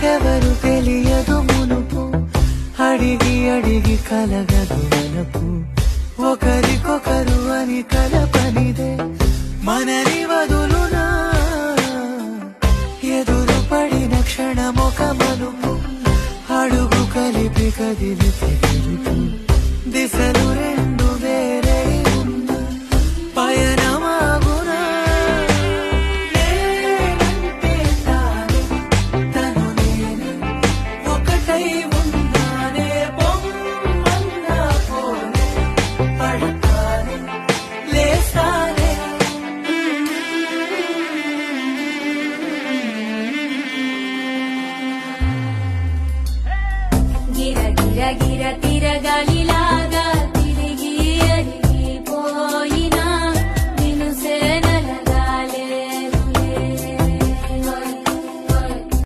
నాకెవరు తెలియదు మునుపు అడిగి అడిగి కలగదు మనపు ఒకరికొకరు అని కలపనిదే మనని వదులునా ఎదురు పడిన క్షణమొక మలుపు అడుగు కలిపి కదిలితే గెలుపు దిశలు రెండు వేరే ఉన్న పయనమాగునా నేనంటే తానే తను నేనే ఒకటై ఉన్నానే పొమ్మన్నా పోనే పడతానే లేస్తానే గిర గిర గిర తిరగాలి